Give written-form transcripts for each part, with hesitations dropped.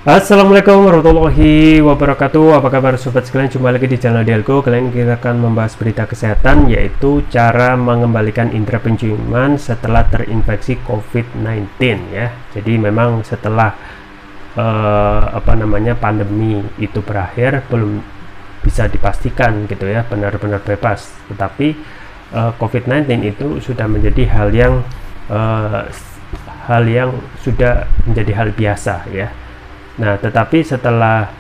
Assalamualaikum warahmatullahi wabarakatuh. Apa kabar sobat sekalian? Jumpa lagi di channel Dialgo. Kali ini kita akan membahas berita kesehatan, yaitu cara mengembalikan indera penciuman setelah terinfeksi COVID-19 ya. Jadi memang setelah pandemi itu berakhir, belum bisa dipastikan gitu ya benar-benar bebas. Tetapi COVID-19 itu sudah menjadi hal yang sudah menjadi hal biasa ya. Nah, tetapi setelah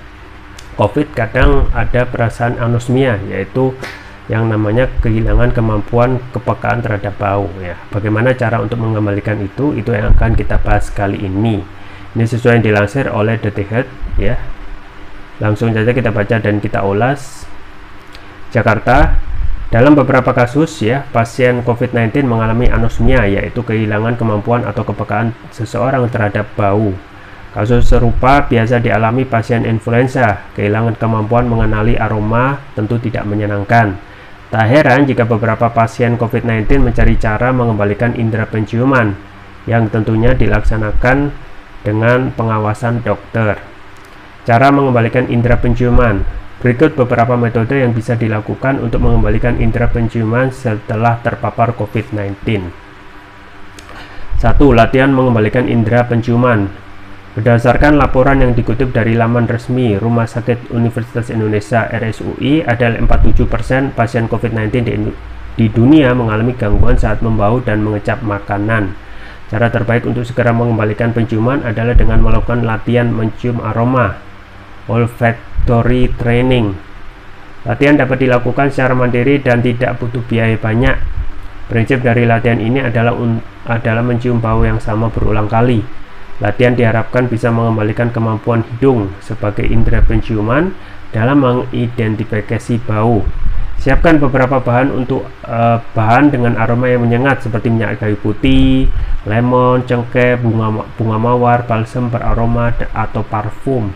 COVID kadang ada perasaan anosmia, yaitu yang namanya kehilangan kemampuan kepekaan terhadap bau ya. Bagaimana cara untuk mengembalikan itu yang akan kita bahas kali ini. Ini sesuai yang dilansir oleh Detik Health ya. Langsung saja kita baca dan kita ulas. Jakarta, dalam beberapa kasus ya, pasien COVID-19 mengalami anosmia, yaitu kehilangan kemampuan atau kepekaan seseorang terhadap bau. Kasus serupa biasa dialami pasien influenza. Kehilangan kemampuan mengenali aroma tentu tidak menyenangkan. Tak heran jika beberapa pasien COVID-19 mencari cara mengembalikan indera penciuman, yang tentunya dilaksanakan dengan pengawasan dokter. Cara mengembalikan indera penciuman. Berikut beberapa metode yang bisa dilakukan untuk mengembalikan indera penciuman setelah terpapar COVID-19. 1. Latihan mengembalikan indera penciuman. Berdasarkan laporan yang dikutip dari laman resmi Rumah Sakit Universitas Indonesia RSUI, ada 47% pasien COVID-19 di dunia mengalami gangguan saat membau dan mengecap makanan. Cara terbaik untuk segera mengembalikan penciuman adalah dengan melakukan latihan mencium aroma, olfactory training. Latihan dapat dilakukan secara mandiri dan tidak butuh biaya banyak. Prinsip dari latihan ini adalah mencium bau yang sama berulang kali. Latihan diharapkan bisa mengembalikan kemampuan hidung sebagai indera penciuman dalam mengidentifikasi bau. Siapkan beberapa bahan untuk bahan dengan aroma yang menyengat seperti minyak kayu putih, lemon, cengkeh, bunga mawar, balsam beraroma atau parfum.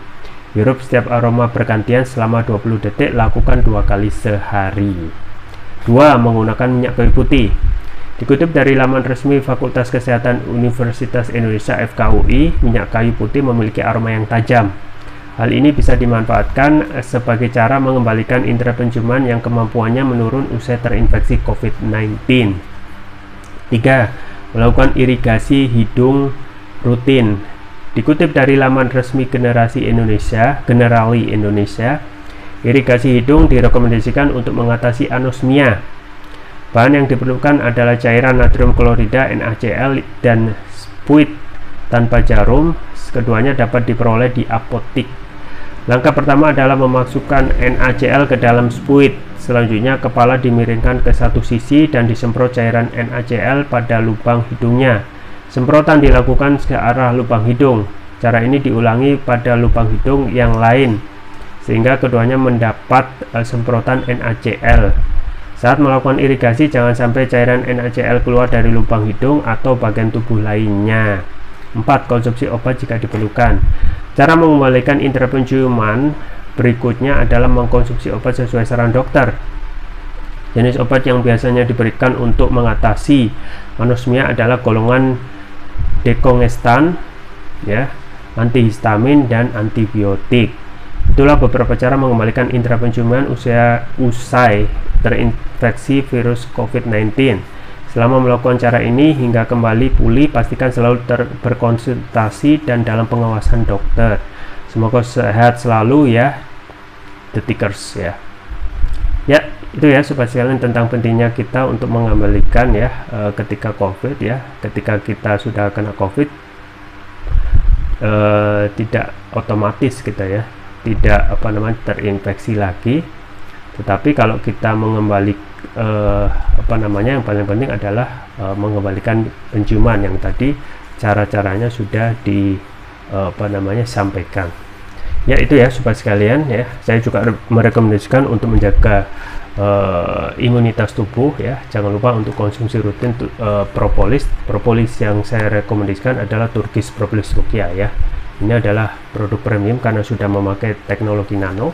Hirup setiap aroma bergantian selama 20 detik, lakukan 2 kali sehari. 2. Menggunakan minyak kayu putih. Dikutip dari laman resmi Fakultas Kesehatan Universitas Indonesia FKUI, minyak kayu putih memiliki aroma yang tajam. Hal ini bisa dimanfaatkan sebagai cara mengembalikan indera penciuman yang kemampuannya menurun usai terinfeksi COVID-19. 3. Melakukan irigasi hidung rutin. Dikutip dari laman resmi Generali Indonesia, irigasi hidung direkomendasikan untuk mengatasi anosmia. Bahan yang diperlukan adalah cairan natrium klorida NaCl dan spuit tanpa jarum. Keduanya dapat diperoleh di apotik. Langkah pertama adalah memasukkan NaCl ke dalam spuit. Selanjutnya kepala dimiringkan ke satu sisi dan disemprot cairan NaCl pada lubang hidungnya. Semprotan dilakukan ke arah lubang hidung. Cara ini diulangi pada lubang hidung yang lain sehingga keduanya mendapat semprotan NaCl. Saat melakukan irigasi, jangan sampai cairan NaCl keluar dari lubang hidung atau bagian tubuh lainnya. 4. Konsumsi obat jika diperlukan. Cara mengembalikan indera penciuman berikutnya adalah mengkonsumsi obat sesuai saran dokter. Jenis obat yang biasanya diberikan untuk mengatasi anosmia adalah golongan dekongestan, ya, antihistamin, dan antibiotik. Itulah beberapa cara mengembalikan indera penciuman usai terinfeksi virus COVID-19. Selama melakukan cara ini hingga kembali pulih, pastikan selalu berkonsultasi dan dalam pengawasan dokter. Semoga sehat selalu ya, Detikers ya. Ya, itu ya sobat sekalian tentang pentingnya kita untuk mengembalikan ya ketika COVID ya. Ketika kita sudah kena COVID, tidak otomatis kita ya, tidak terinfeksi lagi. Tetapi kalau kita mengembalikan yang paling penting adalah mengembalikan penciuman yang tadi cara-caranya sudah sampaikan. Ya, itu ya sobat sekalian ya. Saya juga merekomendasikan untuk menjaga imunitas tubuh ya. Jangan lupa untuk konsumsi rutin propolis. Propolis yang saya rekomendasikan adalah Turkish Propolis Rukia ya. Ini adalah produk premium karena sudah memakai teknologi nano.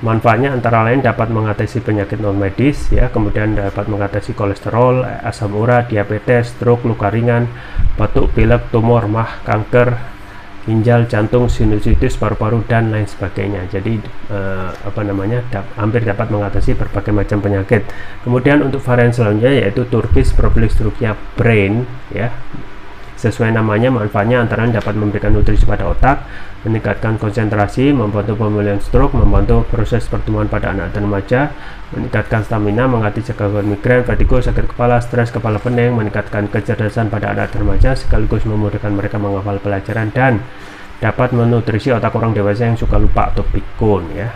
Manfaatnya antara lain dapat mengatasi penyakit non medis ya, kemudian dapat mengatasi kolesterol, asam urat, diabetes, stroke, luka ringan, batuk, pilek, tumor, mah, kanker, ginjal, jantung, sinusitis, paru-paru, dan lain sebagainya. Jadi hampir dapat mengatasi berbagai macam penyakit. Kemudian untuk varian selanjutnya yaitu Turkish Prophylaxis Brain, ya. Sesuai namanya, manfaatnya antara lain dapat memberikan nutrisi pada otak, meningkatkan konsentrasi, membantu pemulihan stroke, membantu proses pertumbuhan pada anak dan remaja, meningkatkan stamina, mengatasi gangguan migrain, vertigo, sakit kepala, stres, kepala pening, meningkatkan kecerdasan pada anak dan remaja, sekaligus memudahkan mereka menghafal pelajaran, dan dapat menutrisi otak orang dewasa yang suka lupa atau pikun, ya.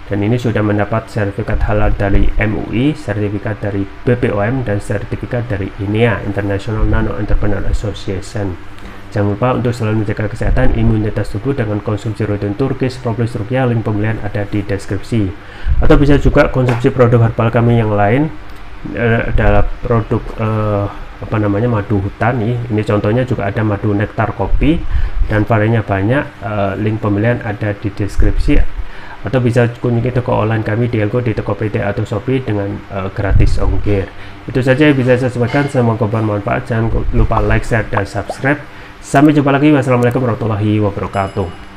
Dan ini sudah mendapat sertifikat halal dari MUI, sertifikat dari BPOM, dan sertifikat dari INEA, International Nano Entrepreneur Association. Jangan lupa untuk selalu menjaga kesehatan imunitas tubuh dengan konsumsi rutin Turkish Prophylaxis, link pembelian ada di deskripsi. Atau bisa juga konsumsi produk herbal kami yang lain, adalah produk madu hutan. Ini contohnya juga ada madu nektar kopi, dan variannya banyak. Link pembelian ada di deskripsi. Atau bisa kunjungi toko online kami di Elgo, di Tokopedia atau Shopee dengan gratis ongkir. Itu saja yang bisa saya sampaikan, semoga bermanfaat. Jangan lupa like, share, dan subscribe. Sampai jumpa lagi. Wassalamualaikum warahmatullahi wabarakatuh.